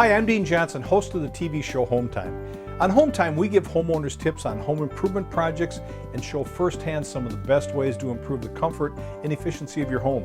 Hi, I'm Dean Johnson, host of the TV show Home Time. On Home Time, we give homeowners tips on home improvement projects and show firsthand some of the best ways to improve the comfort and efficiency of your home.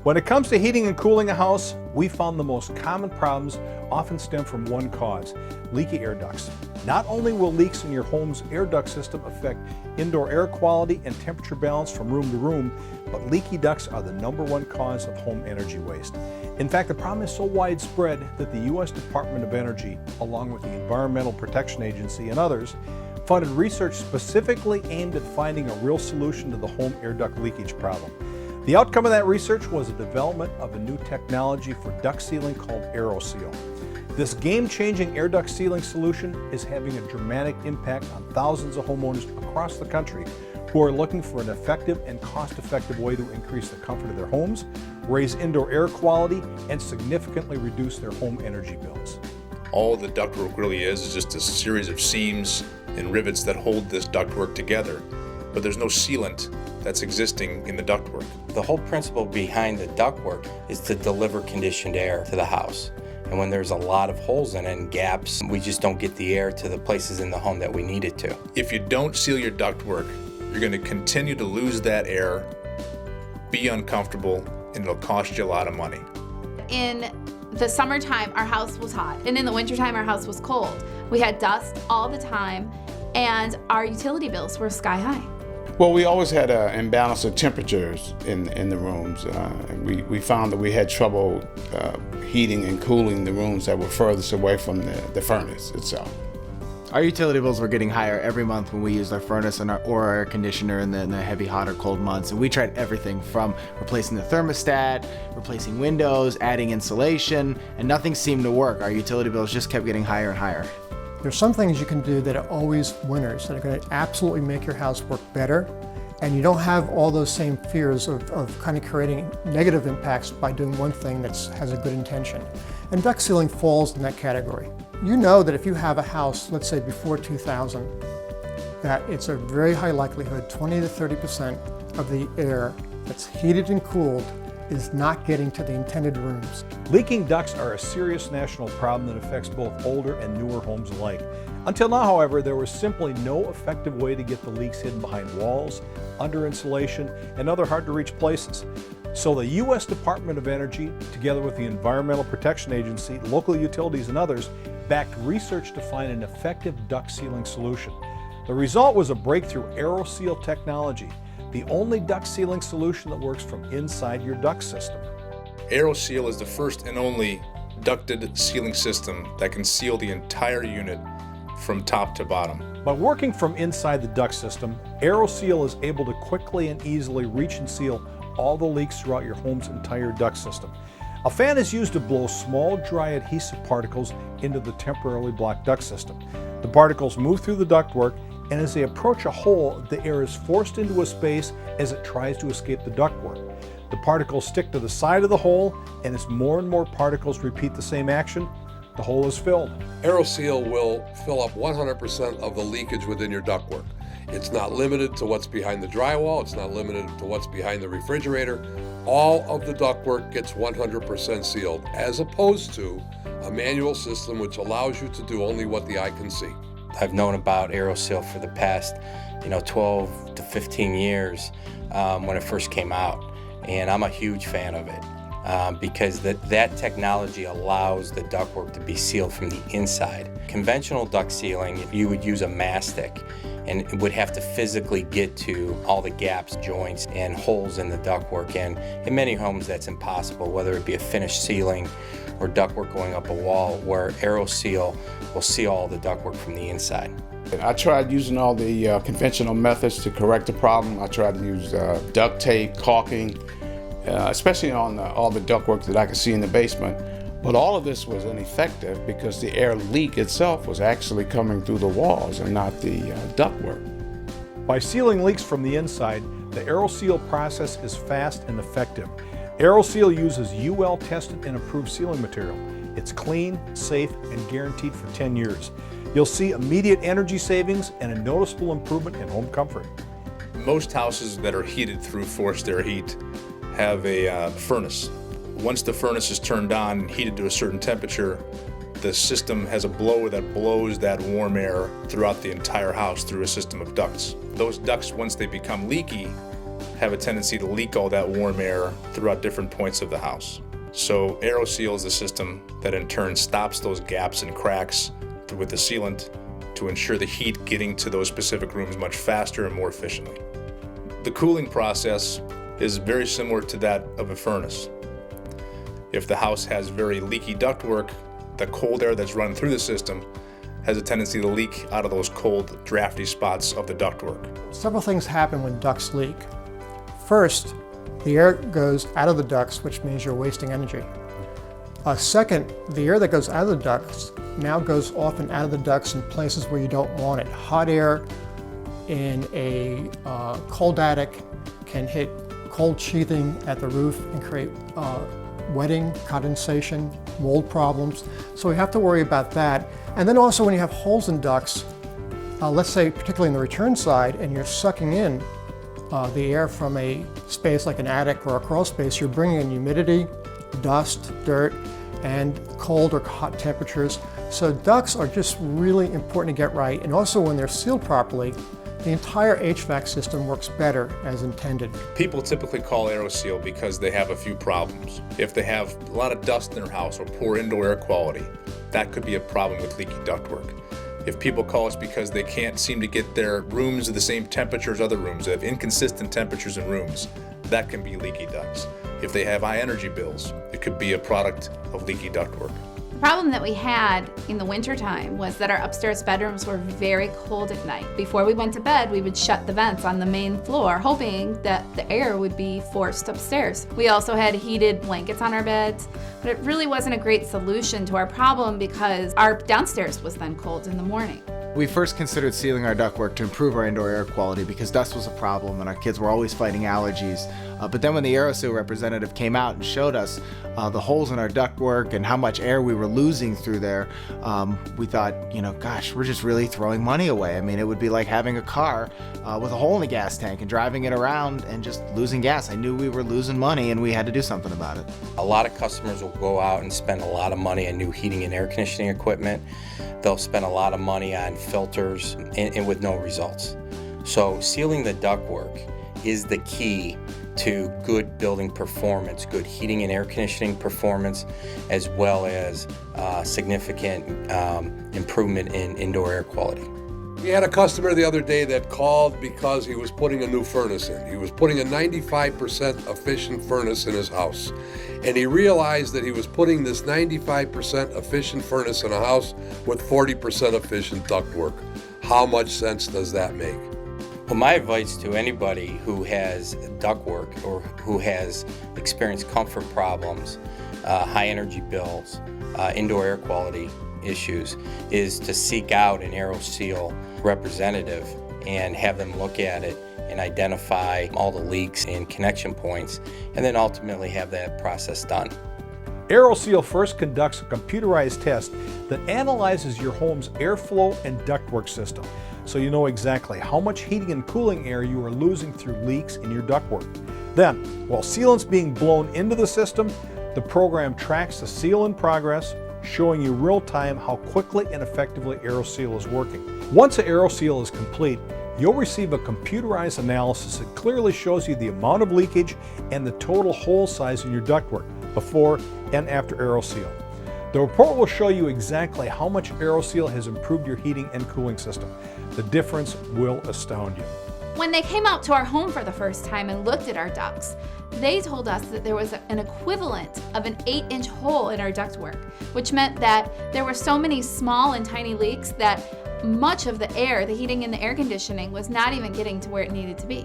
When it comes to heating and cooling a house, we found the most common problems often stem from one cause: leaky air ducts. Not only will leaks in your home's air duct system affect indoor air quality and temperature balance from room to room, but leaky ducts are the #1 cause of home energy waste. In fact, the problem is so widespread that the U.S. Department of Energy, along with the Environmental Protection Agency and others, funded research specifically aimed at finding a real solution to the home air duct leakage problem. The outcome of that research was the development of a new technology for duct sealing called Aeroseal. This game-changing air duct sealing solution is having a dramatic impact on thousands of homeowners across the country who are looking for an effective and cost-effective way to increase the comfort of their homes, raise indoor air quality, and significantly reduce their home energy bills. All the ductwork really is just a series of seams and rivets that hold this ductwork together, but there's no sealant that's existing in the ductwork. The whole principle behind the ductwork is to deliver conditioned air to the house. And when there's a lot of holes in it and gaps, we just don't get the air to the places in the home that we need it to. If you don't seal your ductwork, you're going to continue to lose that air, be uncomfortable, and it'll cost you a lot of money. In the summertime, our house was hot, and in the wintertime, our house was cold. We had dust all the time, and our utility bills were sky high. Well, we always had an imbalance of temperatures in the rooms. And we found that we had trouble heating and cooling the rooms that were furthest away from the furnace itself. Our utility bills were getting higher every month when we used our furnace and our air conditioner in the heavy, hot or cold months. And we tried everything from replacing the thermostat, replacing windows, adding insulation, and nothing seemed to work. Our utility bills just kept getting higher and higher. There's some things you can do that are always winners, that are going to absolutely make your house work better, and you don't have all those same fears of kind of creating negative impacts by doing one thing that has a good intention. And duct sealing falls in that category. You know that if you have a house, let's say before 2000, that it's a very high likelihood 20 to 30% of the air that's heated and cooled is not getting to the intended rooms. Leaking ducts are a serious national problem that affects both older and newer homes alike. Until now, however, there was simply no effective way to get the leaks hidden behind walls, under insulation, and other hard-to-reach places. So the U.S. Department of Energy, together with the Environmental Protection Agency, local utilities, and others, backed research to find an effective duct sealing solution. The result was a breakthrough Aeroseal technology, the only duct sealing solution that works from inside your duct system. Aeroseal is the first and only ducted sealing system that can seal the entire unit from top to bottom. By working from inside the duct system, Aeroseal is able to quickly and easily reach and seal all the leaks throughout your home's entire duct system. A fan is used to blow small, dry adhesive particles into the temporarily blocked duct system. The particles move through the ductwork, and as they approach a hole, the air is forced into a space as it tries to escape the ductwork. The particles stick to the side of the hole, and as more and more particles repeat the same action, the hole is filled. Aeroseal will fill up 100% of the leakage within your ductwork. It's not limited to what's behind the drywall. It's not limited to what's behind the refrigerator. All of the ductwork gets 100% sealed, as opposed to a manual system which allows you to do only what the eye can see. I've known about Aeroseal for the past 12 to 15 years when it first came out, and I'm a huge fan of it because that technology allows the ductwork to be sealed from the inside. Conventional duct sealing, you would use a mastic and would have to physically get to all the gaps, joints, and holes in the ductwork, and in many homes that's impossible, whether it be a finished ceiling or ductwork going up a wall, where Aeroseal will seal all the ductwork from the inside. I tried using all the conventional methods to correct the problem. I tried to use duct tape, caulking, especially on all the ductwork that I could see in the basement. But all of this was ineffective because the air leak itself was actually coming through the walls and not the ductwork. By sealing leaks from the inside, the Aeroseal process is fast and effective. Aeroseal uses UL tested and approved sealing material. It's clean, safe, and guaranteed for 10 years. You'll see immediate energy savings and a noticeable improvement in home comfort. Most houses that are heated through forced air heat have a furnace. Once the furnace is turned on and heated to a certain temperature, the system has a blower that blows that warm air throughout the entire house through a system of ducts. Those ducts, once they become leaky, have a tendency to leak all that warm air throughout different points of the house. So Aeroseal is the system that in turn stops those gaps and cracks with the sealant to ensure the heat getting to those specific rooms much faster and more efficiently. The cooling process is very similar to that of a furnace. If the house has very leaky ductwork, the cold air that's run through the system has a tendency to leak out of those cold, drafty spots of the ductwork. Several things happen when ducts leak. First, the air goes out of the ducts, which means you're wasting energy. Second, the air that goes out of the ducts now goes often out of the ducts in places where you don't want it. Hot air in a cold attic can hit cold sheathing at the roof and create wetting, condensation, mold problems. So we have to worry about that. And then also when you have holes in ducts, let's say particularly in the return side, and you're sucking in the air from a space like an attic or a crawl space, you're bringing in humidity, dust, dirt, and cold or hot temperatures. So ducts are just really important to get right. And also when they're sealed properly, the entire HVAC system works better as intended. People typically call Aeroseal because they have a few problems. If they have a lot of dust in their house or poor indoor air quality, that could be a problem with leaky ductwork. If people call us because they can't seem to get their rooms at the same temperature as other rooms, they have inconsistent temperatures in rooms, that can be leaky ducts. If they have high energy bills, it could be a product of leaky ductwork. The problem that we had in the wintertime was that our upstairs bedrooms were very cold at night. Before we went to bed, we would shut the vents on the main floor, hoping that the air would be forced upstairs. We also had heated blankets on our beds, but it really wasn't a great solution to our problem because our downstairs was then cold in the morning. We first considered sealing our ductwork to improve our indoor air quality because dust was a problem and our kids were always fighting allergies. But then when the Aeroseal representative came out and showed us the holes in our ductwork and how much air we were losing through there, we thought, gosh, we're just really throwing money away. I mean, it would be like having a car with a hole in the gas tank and driving it around and just losing gas. I knew we were losing money and we had to do something about it. A lot of customers will go out and spend a lot of money on new heating and air conditioning equipment. They'll spend a lot of money on filters and with no results. So sealing the ductwork is the key to good building performance, good heating and air conditioning performance, as well as significant improvement in indoor air quality. We had a customer the other day that called because he was putting a new furnace in. He was putting a 95% efficient furnace in his house. And he realized that he was putting this 95% efficient furnace in a house with 40% efficient ductwork. How much sense does that make? Well, my advice to anybody who has ductwork or who has experienced comfort problems, high energy bills, indoor air quality issues, is to seek out an Aeroseal representative and have them look at it and identify all the leaks and connection points, and then ultimately have that process done. Aeroseal first conducts a computerized test that analyzes your home's airflow and ductwork system, so you know exactly how much heating and cooling air you are losing through leaks in your ductwork. Then, while sealant's being blown into the system, the program tracks the seal in progress, showing you real-time how quickly and effectively Aeroseal is working. Once an Aeroseal is complete, you'll receive a computerized analysis that clearly shows you the amount of leakage and the total hole size in your ductwork before and after Aeroseal. The report will show you exactly how much Aeroseal has improved your heating and cooling system. The difference will astound you. When they came out to our home for the first time and looked at our ducts, they told us that there was an equivalent of an 8-inch hole in our ductwork, which meant that there were so many small and tiny leaks that much of the air, the heating and the air conditioning, was not even getting to where it needed to be.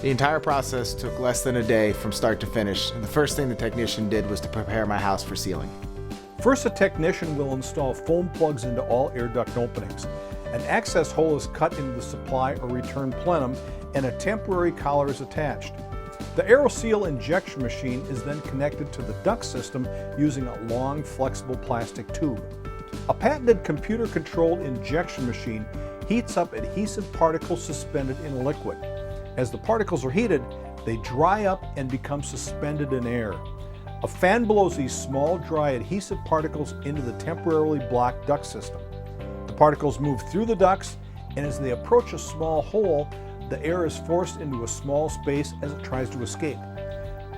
The entire process took less than a day from start to finish, and the first thing the technician did was to prepare my house for sealing. First, a technician will install foam plugs into all air duct openings. An access hole is cut into the supply or return plenum, and a temporary collar is attached. The Aeroseal injection machine is then connected to the duct system using a long, flexible plastic tube. A patented computer-controlled injection machine heats up adhesive particles suspended in liquid. As the particles are heated, they dry up and become suspended in air. A fan blows these small, dry, adhesive particles into the temporarily blocked duct system. The particles move through the ducts, and as they approach a small hole, the air is forced into a small space as it tries to escape.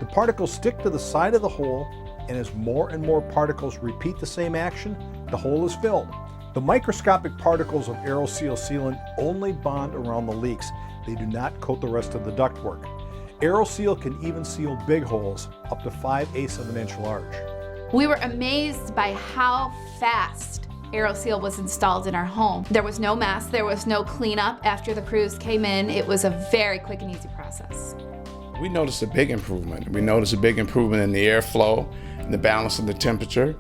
The particles stick to the side of the hole, and as more and more particles repeat the same action, the hole is filled. The microscopic particles of Aeroseal sealant only bond around the leaks. They do not coat the rest of the ductwork. Aeroseal can even seal big holes, up to 5/8 of an inch large. We were amazed by how fast Aeroseal was installed in our home. There was no mess, there was no cleanup after the crews came in. It was a very quick and easy process. We noticed a big improvement. We noticed a big improvement in the airflow and the balance of the temperature.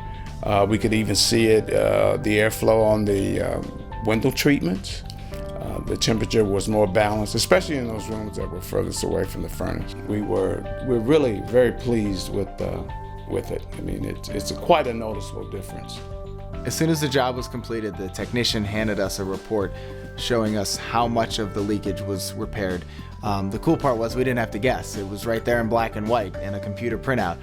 We could even see it, the airflow on the window treatments. The temperature was more balanced, especially in those rooms that were furthest away from the furnace. We're really very pleased with it. I mean, it's quite a noticeable difference. As soon as the job was completed, the technician handed us a report showing us how much of the leakage was repaired. The cool part was we didn't have to guess. It was right there in black and white in a computer printout.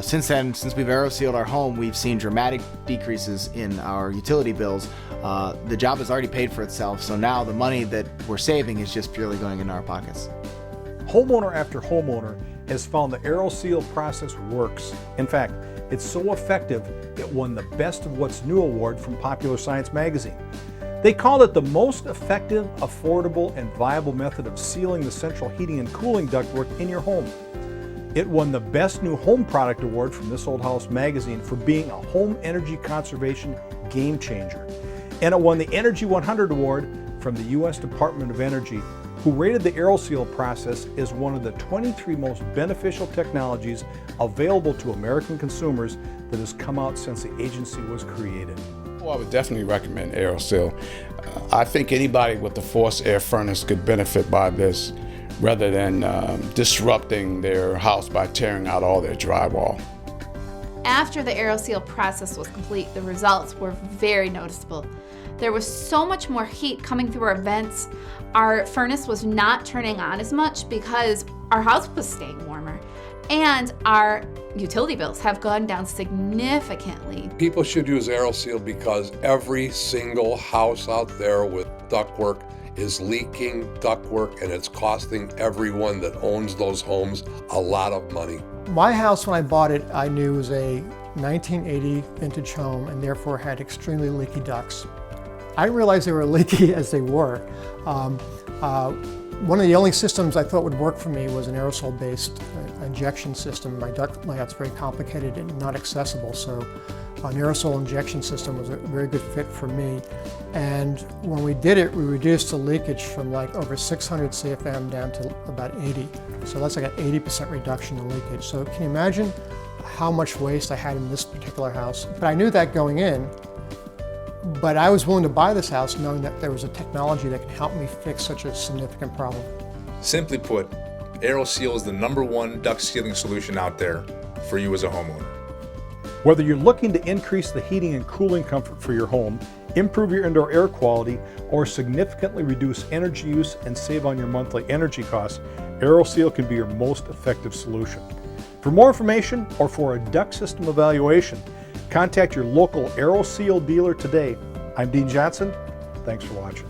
Since then, since we've aerosealed our home, we've seen dramatic decreases in our utility bills. The job has already paid for itself, so now the money that we're saving is just purely going into our pockets. Homeowner after homeowner has found the Aeroseal process works. In fact, it's so effective, it won the Best of What's New award from Popular Science magazine. They called it the most effective, affordable, and viable method of sealing the central heating and cooling ductwork in your home. It won the Best New Home Product award from This Old House magazine for being a home energy conservation game changer. And it won the Energy 100 award from the U.S. Department of Energy, who rated the Aeroseal process as one of the 23 most beneficial technologies available to American consumers that has come out since the agency was created. Well, I would definitely recommend Aeroseal. I think anybody with a forced air furnace could benefit by this rather than disrupting their house by tearing out all their drywall. After the Aeroseal process was complete, the results were very noticeable. There was so much more heat coming through our vents. Our furnace was not turning on as much because our house was staying warmer. And our utility bills have gone down significantly. People should use Aeroseal because every single house out there with ductwork is leaking ductwork, and it's costing everyone that owns those homes a lot of money. My house, when I bought it, I knew was a 1980 vintage home and therefore had extremely leaky ducts. I didn't realize they were leaky as they were. One of the only systems I thought would work for me was an aerosol-based injection system. My duct layout's very complicated and not accessible, so an aerosol injection system was a very good fit for me. And when we did it, we reduced the leakage from like over 600 CFM down to about 80. So that's like an 80% reduction in leakage. So can you imagine how much waste I had in this particular house? But I knew that going in. But I was willing to buy this house knowing that there was a technology that could help me fix such a significant problem. Simply put, Aeroseal is the #1 duct sealing solution out there for you as a homeowner. Whether you're looking to increase the heating and cooling comfort for your home, improve your indoor air quality, or significantly reduce energy use and save on your monthly energy costs, Aeroseal can be your most effective solution. For more information or for a duct system evaluation, contact your local Aeroseal dealer today. I'm Dean Johnson. Thanks for watching.